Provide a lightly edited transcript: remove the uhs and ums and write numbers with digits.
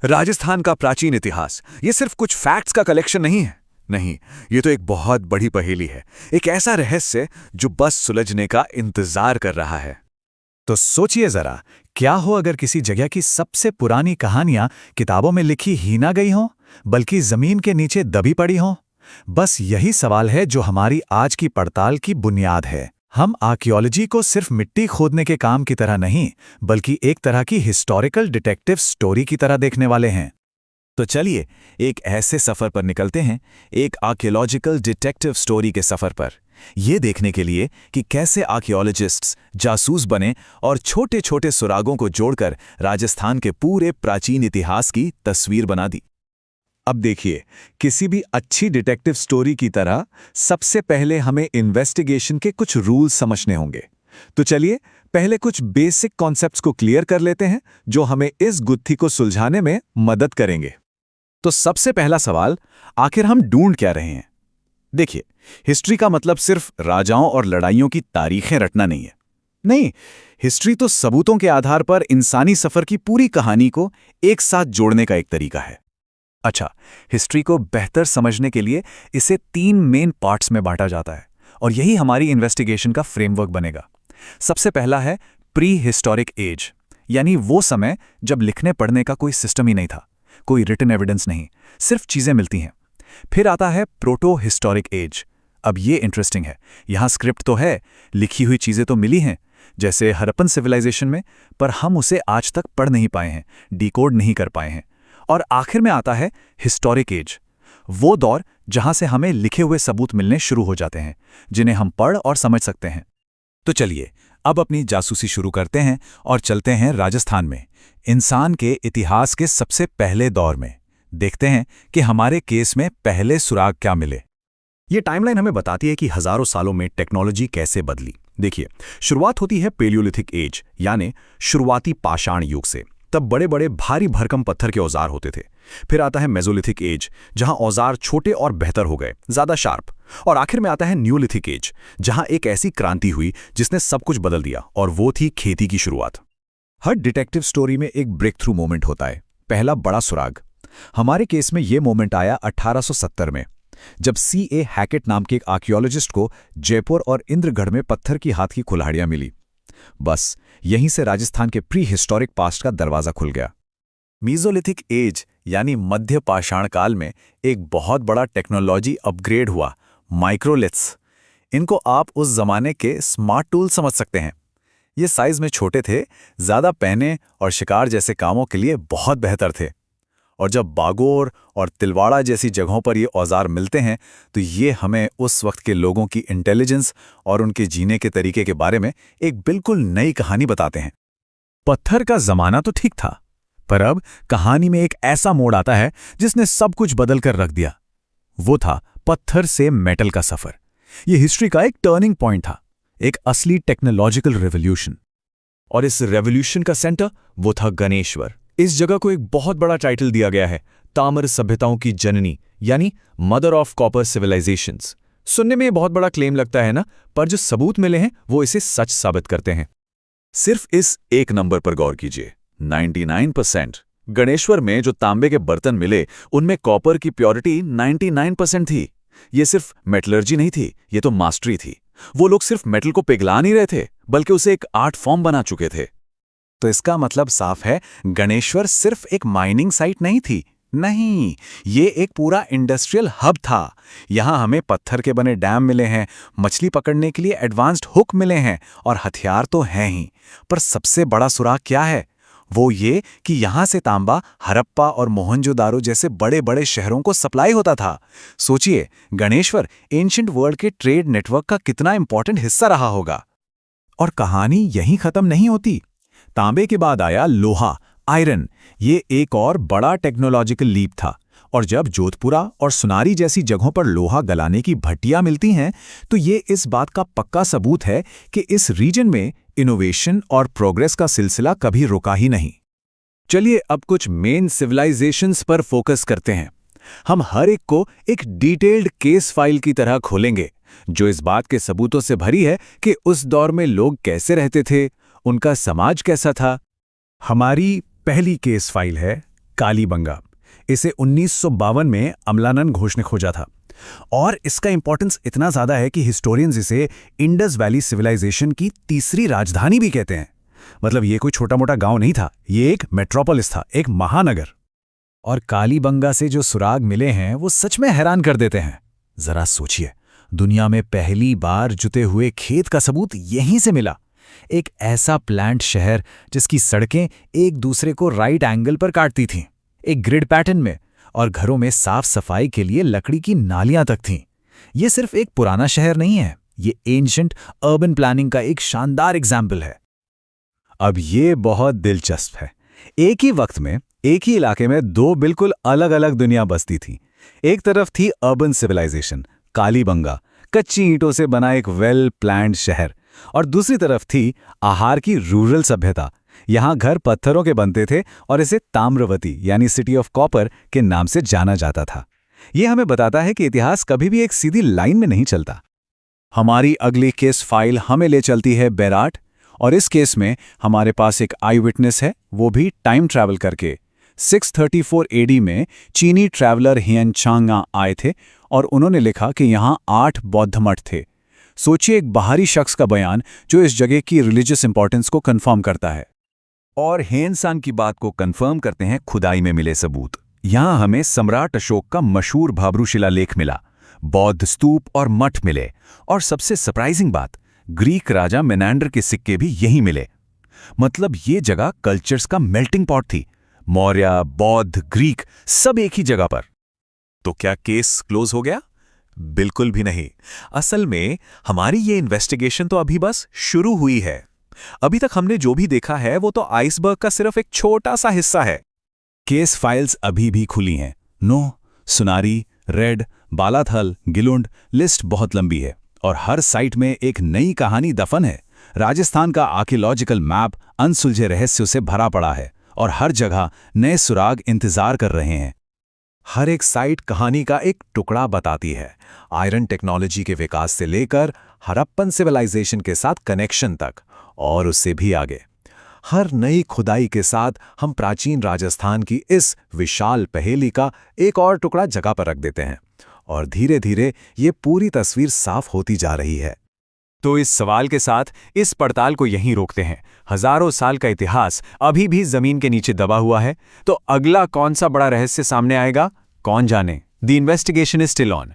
राजस्थान का प्राचीन इतिहास ये सिर्फ कुछ फैक्ट्स का कलेक्शन नहीं है। नहीं, ये तो एक बहुत बड़ी पहेली है। एक ऐसा रहस्य जो बस सुलझने का इंतजार कर रहा है। तो सोचिए जरा, क्या हो अगर किसी जगह की सबसे पुरानी कहानियां किताबों में लिखी ही ना गई हों, बल्कि जमीन के नीचे दबी पड़ी हों। बस यही सवाल है जो हमारी आज की पड़ताल की बुनियाद है। हम आर्कियोलॉजी को सिर्फ मिट्टी खोदने के काम की तरह नहीं, बल्कि एक तरह की हिस्टोरिकल डिटेक्टिव स्टोरी की तरह देखने वाले हैं। तो चलिए एक ऐसे सफर पर निकलते हैं, एक आर्कियोलॉजिकल डिटेक्टिव स्टोरी के सफर पर, ये देखने के लिए कि कैसे आर्कियोलॉजिस्ट्स जासूस बने और छोटे छोटे सुरागों को जोड़कर राजस्थान के पूरे प्राचीन इतिहास की तस्वीर बना दी। अब देखिए, किसी भी अच्छी डिटेक्टिव स्टोरी की तरह सबसे पहले हमें इन्वेस्टिगेशन के कुछ रूल्स समझने होंगे। तो चलिए पहले कुछ बेसिक कॉन्सेप्ट्स को क्लियर कर लेते हैं जो हमें इस गुत्थी को सुलझाने में मदद करेंगे। तो सबसे पहला सवाल, आखिर हम ढूंढ क्या रहे हैं? देखिए, हिस्ट्री का मतलब सिर्फ राजाओं और लड़ाइयों की तारीखें रटना नहीं है। नहीं, हिस्ट्री तो सबूतों के आधार पर इंसानी सफर की पूरी कहानी को एक साथ जोड़ने का एक तरीका है। अच्छा, हिस्ट्री को बेहतर समझने के लिए इसे 3 मेन पार्ट्स में बांटा जाता है और यही हमारी इन्वेस्टिगेशन का फ्रेमवर्क बनेगा। सबसे पहला है प्री हिस्टोरिक एज, यानी वो समय जब लिखने पढ़ने का कोई सिस्टम ही नहीं था, कोई रिटन एविडेंस नहीं, सिर्फ चीजें मिलती हैं। फिर आता है प्रोटो हिस्टोरिक एज। अब ये इंटरेस्टिंग है, यहां स्क्रिप्ट तो है, लिखी हुई चीजें तो मिली हैं, जैसे हड़प्पन सिविलाइजेशन में, पर हम उसे आज तक पढ़ नहीं पाए हैं, डिकोड नहीं कर पाए हैं। और आखिर में आता है हिस्टोरिक एज, वो दौर जहां से हमें लिखे हुए सबूत मिलने शुरू हो जाते हैं, जिन्हें हम पढ़ और समझ सकते हैं। तो चलिए अब अपनी जासूसी शुरू करते हैं और चलते हैं राजस्थान में, इंसान के इतिहास के सबसे पहले दौर में। देखते हैं कि हमारे केस में पहले सुराग क्या मिले। ये टाइमलाइन हमें बताती है कि हजारों सालों में टेक्नोलॉजी कैसे बदली। देखिए, शुरुआत होती है पेलियोलिथिक एज, यानी शुरुआती पाषाण युग से। तब बड़े बड़े भारी भरकम पत्थर के औजार होते थे। फिर आता है मेसोलिथिक एज, जहां औजार छोटे और बेहतर हो गए, ज्यादा शार्प। और आखिर में आता है न्यूलिथिक एज, जहां एक ऐसी क्रांति हुई जिसने सब कुछ बदल दिया, और वो थी खेती की शुरुआत। हर डिटेक्टिव स्टोरी में एक ब्रेक थ्रू मोमेंट होता है, पहला बड़ा सुराग। हमारे केस में ये मोमेंट आया 1870 में, जब C.A. हैकेट नाम के एक आर्कियोलॉजिस्ट को जयपुर और इंद्रगढ़ में पत्थर की हाथ की कुल्हाड़ियां मिली। बस यहीं से राजस्थान के प्री हिस्टोरिक पास्ट का दरवाजा खुल गया। मीजोलिथिक एज यानी मध्य पाषाण काल में एक बहुत बड़ा टेक्नोलॉजी अपग्रेड हुआ, माइक्रोलिथ्स। इनको आप उस जमाने के स्मार्ट टूल समझ सकते हैं। ये साइज में छोटे थे, ज्यादा पहने और शिकार जैसे कामों के लिए बहुत बेहतर थे। और जब बागोर और तिलवाड़ा जैसी जगहों पर ये औजार मिलते हैं, तो ये हमें उस वक्त के लोगों की इंटेलिजेंस और उनके जीने के तरीके के बारे में एक बिल्कुल नई कहानी बताते हैं। पत्थर का जमाना तो ठीक था, पर अब कहानी में एक ऐसा मोड़ आता है जिसने सब कुछ बदल कर रख दिया। वो था पत्थर से मेटल का सफर। ये हिस्ट्री का एक टर्निंग पॉइंट था, एक असली टेक्नोलॉजिकल रेवोल्यूशन। और इस रेवोल्यूशन का सेंटर वो था गणेश्वर। इस जगह को एक बहुत बड़ा टाइटल दिया गया है, ताम्र सभ्यताओं की जननी, यानी मदर ऑफ कॉपर सिविलाइजेशंस। सुनने में बहुत बड़ा क्लेम लगता है ना, पर जो सबूत मिले हैं वो इसे सच साबित करते हैं। सिर्फ इस एक नंबर पर गौर कीजिए, 99%। गणेश्वर में जो तांबे के बर्तन मिले, उनमें कॉपर की प्योरिटी 99% थी। ये सिर्फ मेटलर्जी नहीं थी, ये तो मास्टरी थी। वो लोग सिर्फ मेटल को पिघला नहीं रहे थे, बल्कि उसे एक आर्ट फॉर्म बना चुके थे। तो इसका मतलब साफ है, गणेश्वर सिर्फ एक माइनिंग साइट नहीं थी। नहीं, ये एक पूरा इंडस्ट्रियल हब था। यहां हमें पत्थर के बने डैम मिले हैं, मछली पकड़ने के लिए एडवांस्ड हुक मिले हैं, और हथियार तो हैं ही। पर सबसे बड़ा सुराग क्या है? वो ये कि यहां से तांबा हड़प्पा और मोहनजोदारो जैसे बड़े बड़े शहरों को सप्लाई होता था। सोचिए, गणेश्वर एंशिएंट वर्ल्ड के ट्रेड नेटवर्क का कितना इंपॉर्टेंट हिस्सा रहा होगा। और कहानी यहीं खत्म नहीं होती। तांबे के बाद आया लोहा, आयरन। ये एक और बड़ा टेक्नोलॉजिकल लीप था। और जब जोधपुरा और सुनारी जैसी जगहों पर लोहा गलाने की भट्टियां मिलती हैं, तो ये इस बात का पक्का सबूत है कि इस रीजन में इनोवेशन और प्रोग्रेस का सिलसिला कभी रुका ही नहीं। चलिए अब कुछ मेन सिविलाइजेशंस पर फोकस करते हैं। हम हर एक को एक डिटेल्ड केस फाइल की तरह खोलेंगे, जो इस बात के सबूतों से भरी है कि उस दौर में लोग कैसे रहते थे, उनका समाज कैसा था। हमारी पहली केस फाइल है कालीबंगा। इसे 1952 में अमलानंद घोष ने खोजा था। और इसका इंपॉर्टेंस इतना ज़्यादा है कि हिस्टोरियंस इसे इंडस वैली सिविलाइजेशन की तीसरी राजधानी भी कहते हैं। मतलब ये कोई छोटा मोटा गांव नहीं था, ये एक मेट्रोपोलिस था, एक महानगर। और कालीबंगा से जो सुराग मिले हैं वो सच में हैरान कर देते हैं। जरा सोचिए, दुनिया में पहली बार जुते हुए खेत का सबूत यहीं से मिला। एक ऐसा प्लांट शहर जिसकी सड़कें एक दूसरे को राइट एंगल पर काटती थीं, एक ग्रिड पैटर्न में, और घरों में साफ सफाई के लिए लकड़ी की नालियां तक थीं। ये सिर्फ एक पुराना शहर नहीं है, ये एंशिएंट अर्बन प्लानिंग का एक शानदार एग्जाम्पल है। अब ये बहुत दिलचस्प है। एक ही वक्त में एक ही इलाके में दो बिल्कुल अलग अलग दुनिया बसती थी। एक तरफ थी अर्बन सिविलाइजेशन, कालीबंगा, कच्ची ईंटों से बना एक वेल प्लान्ड शहर, और दूसरी तरफ थी आहार की रूरल सभ्यता। यहाँ घर पत्थरों के बनते थे और इसे ताम्रवती यानी सिटी ऑफ कॉपर के नाम से जाना जाता था। यह हमें बताता है कि इतिहास कभी भी एक सीधी लाइन में नहीं चलता। हमारी अगली केस फाइल हमें ले चलती है बेराट, और इस केस में हमारे पास एक आई विटनेस है, वो भी टाइम ट्रैवल करके। 634 एडी में चीनी ट्रैवलर हियन चांगा आए थे और उन्होंने लिखा कि यहाँ 8 बौद्ध मठ थे। सोचिए, एक बाहरी शख्स का बयान जो इस जगह की रिलीजियस इंपॉर्टेंस को कंफर्म करता है। और हेनसान की बात को कंफर्म करते हैं खुदाई में मिले सबूत। यहां हमें सम्राट अशोक का मशहूर भाब्रू शिलालेख मिला, बौद्ध स्तूप और मठ मिले, और सबसे सरप्राइजिंग बात, ग्रीक राजा मेनांडर के सिक्के भी यहीं मिले। मतलब ये जगह कल्चर्स का मेल्टिंग पॉट थी। मौर्य, बौद्ध, ग्रीक सब एक ही जगह पर। तो क्या केस क्लोज हो गया? बिल्कुल भी नहीं। असल में हमारी ये इन्वेस्टिगेशन तो अभी बस शुरू हुई है। अभी तक हमने जो भी देखा है वो तो आइसबर्ग का सिर्फ एक छोटा सा हिस्सा है। केस फाइल्स अभी भी खुली हैं। नो, सुनारी, रेड, बालाथल, गिलुंड, लिस्ट बहुत लंबी है और हर साइट में एक नई कहानी दफन है। राजस्थान का आर्कियोलॉजिकल मैप अनसुलझे रहस्यों से भरा पड़ा है और हर जगह नए सुराग इंतजार कर रहे हैं। हर एक साइट कहानी का एक टुकड़ा बताती है, आयरन टेक्नोलॉजी के विकास से लेकर हड़प्पन सिविलाइजेशन के साथ कनेक्शन तक, और उससे भी आगे। हर नई खुदाई के साथ हम प्राचीन राजस्थान की इस विशाल पहेली का एक और टुकड़ा जगह पर रख देते हैं, और धीरे धीरे ये पूरी तस्वीर साफ होती जा रही है। तो इस सवाल के साथ इस पड़ताल को यहीं रोकते हैं। हजारों साल का इतिहास अभी भी जमीन के नीचे दबा हुआ है। तो अगला कौन सा बड़ा रहस्य सामने आएगा, कौन जाने। The investigation is still on.